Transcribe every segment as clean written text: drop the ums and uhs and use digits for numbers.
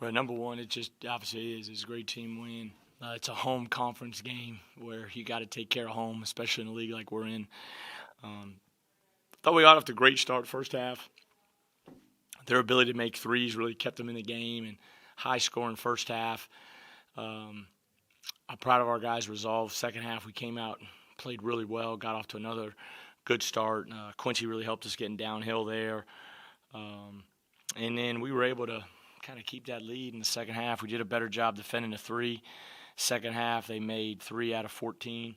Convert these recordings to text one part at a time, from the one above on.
Well, number one, it just obviously is. It's a great team win. It's a home conference game where you got to take care of home, especially in a league like we're in. Thought we got off to a great start first half. Their ability to make threes really kept them in the game, and high scoring first half. I'm proud of our guys' resolve. Second half, we came out, played really well, got off to another good start. Quincy really helped us getting downhill there. And then we were able to kind of keep that lead in the second half. We did a better job defending the three. Second half, they made 3 out of 14,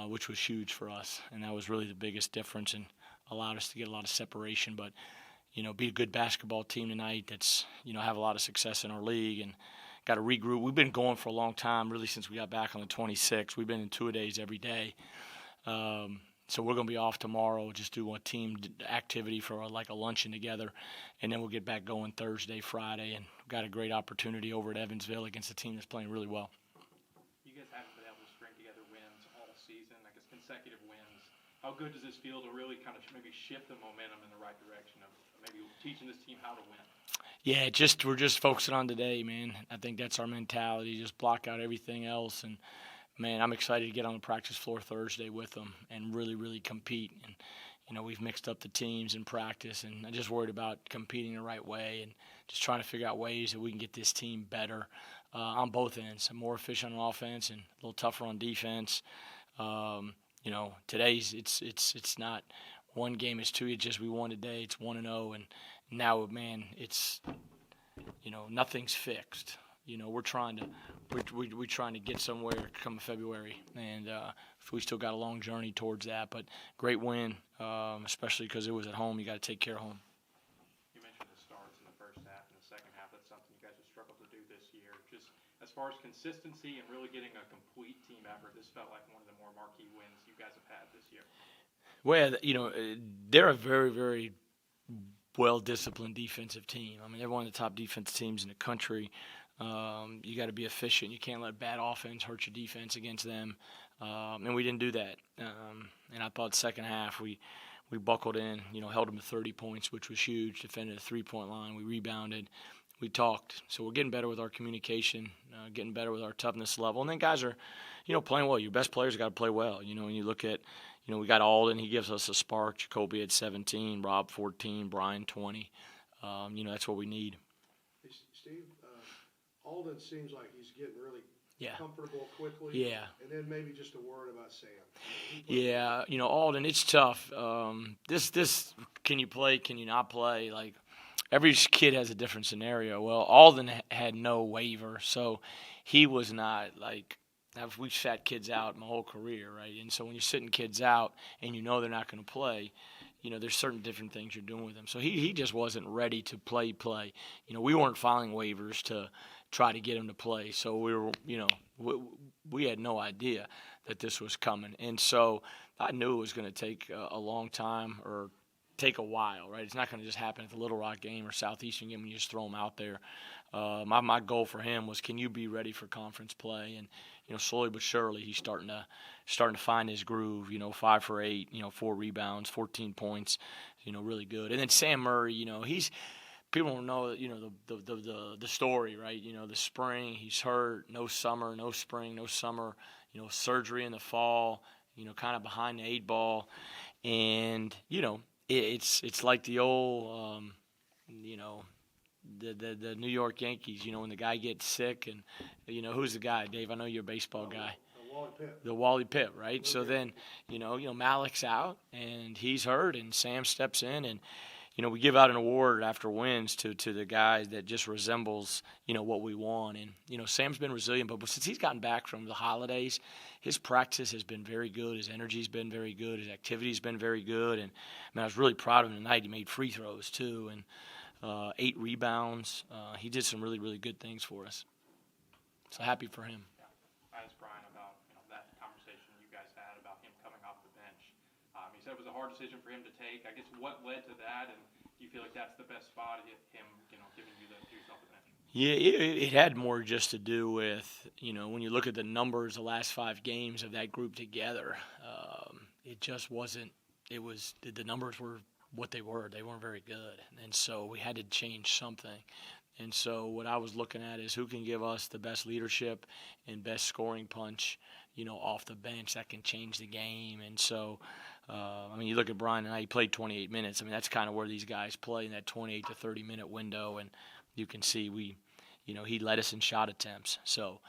which was huge for us. And that was really the biggest difference and allowed us to get a lot of separation. But, be a good basketball team tonight that's, have a lot of success in our league and got to regroup. We've been going for a long time, really since we got back on the 26th. We've been in two-a-days every day. So we're going to be off tomorrow, just do one team activity for like a luncheon together, and then we'll get back going Thursday, Friday, and we've got a great opportunity over at Evansville against a team that's playing really well. You guys haven't been able to string together wins all season, I guess consecutive wins. How good does this feel to really kind of maybe shift the momentum in the right direction of maybe teaching this team how to win? Yeah, we're just focusing on today, man. I think that's our mentality, just block out everything else. And man, I'm excited to get on the practice floor Thursday with them and really, really compete. And, we've mixed up the teams in practice, and I'm just worried about competing the right way and just trying to figure out ways that we can get this team better on both ends, more efficient on offense and a little tougher on defense. Today's it's not one game, it's two. It's just we won today. It's 1-0, and now, man, it's nothing's fixed. We're trying to get somewhere come February, and we still got a long journey towards that. But great win, especially because it was at home. You got to take care of home. You mentioned the starts in the first half and the second half. That's something you guys have struggled to do this year. Just as far as consistency and really getting a complete team effort, this felt like one of the more marquee wins you guys have had this year. Well, they're a very, very well-disciplined defensive team. I mean, they're one of the top defensive teams in the country. You got to be efficient. You can't let bad offense hurt your defense against them. And we didn't do that. And I thought second half we buckled in, held them to 30 points, which was huge, defended a three-point line. We rebounded. We talked. So we're getting better with our communication, getting better with our toughness level. And then guys are, playing well. Your best players got to play well. When you look at, we got Alden. He gives us a spark. Jacoby had 17, Rob 14, Brian 20. That's what we need. Hey, Steve, Alden seems like he's getting really comfortable quickly. Yeah. And then maybe just a word about Sam. Yeah, Alden, it's tough. This can you play, can you not play? Like, every kid has a different scenario. Well, Alden had no waiver, so he was not like – we've sat kids out my whole career, right? And so when you're sitting kids out and they're not going to play, there's certain different things you're doing with them. So he just wasn't ready to play. We weren't filing waivers to try to get him to play. So we were, we had no idea that this was coming. And so I knew it was going to take a long time or take a while, right? It's not going to just happen at the Little Rock game or Southeastern game when you just throw him out there. My goal for him was, can you be ready for conference play? And slowly but surely he's starting to find his groove. 5 for 8, 4 rebounds, 14 points. Really good. And then Sam Murray, people don't know the story, right? The spring he's hurt, no summer, no spring, no summer. Surgery in the fall. Kind of behind the 8 ball, and it's like the old the New York Yankees, when the guy gets sick and, who's the guy, Dave? I know you're a baseball guy. The Wally Pitt, right? So then, Malik's out and he's hurt and Sam steps in and, we give out an award after wins to the guys that just resembles, what we want. And, Sam's been resilient, but since he's gotten back from the holidays, his practice has been very good. His energy's been very good. His activity's been very good. And, I was really proud of him tonight. He made free throws, too. And, 8 rebounds. He did some really, really good things for us. So happy for him. Yeah. I asked Brian about that conversation you guys had about him coming off the bench. He said it was a hard decision for him to take. I guess what led to that, and do you feel like that's the best spot, him giving you the juice off the bench? Yeah, it had more just to do with, when you look at the numbers the last 5 games of that group together, it just wasn't – the numbers were what they were. They weren't very good. And so we had to change something. And so what I was looking at is who can give us the best leadership and best scoring punch, off the bench that can change the game. And so, you look at Brian and I, he played 28 minutes. That's kind of where these guys play in that 28 to 30-minute window. And you can see he led us in shot attempts. So,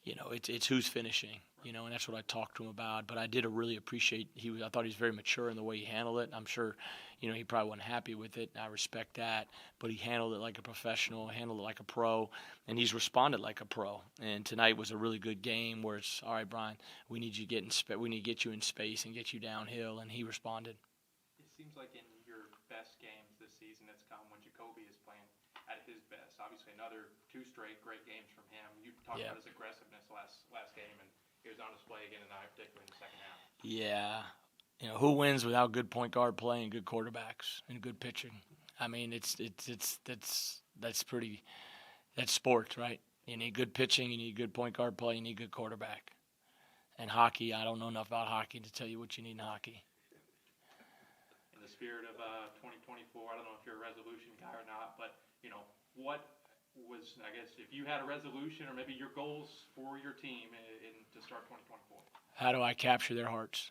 it's who's finishing, and that's what I talked to him about. But I did really appreciate I thought he was very mature in the way he handled it. I'm sure, he probably wasn't happy with it. I respect that, but he handled it like a professional, handled it like a pro, and he's responded like a pro. And tonight was a really good game where it's all right, Brian. We need you we need to get you in space and get you downhill, and he responded. It seems like in your best games this season, it's come when Jacoby is playing at his best. Obviously, another 2 straight great games from him. You talked about his aggressiveness last game, and he was on display again tonight, particularly in the second half. Yeah. Who wins without good point guard play and good quarterbacks and good pitching? That's sports, right? You need good pitching, you need good point guard play, you need good quarterback. And hockey, I don't know enough about hockey to tell you what you need in hockey. In the spirit of 2024, I don't know if you're a resolution guy or not, but what was, I guess, if you had a resolution or maybe your goals for your team to start 2024? How do I capture their hearts?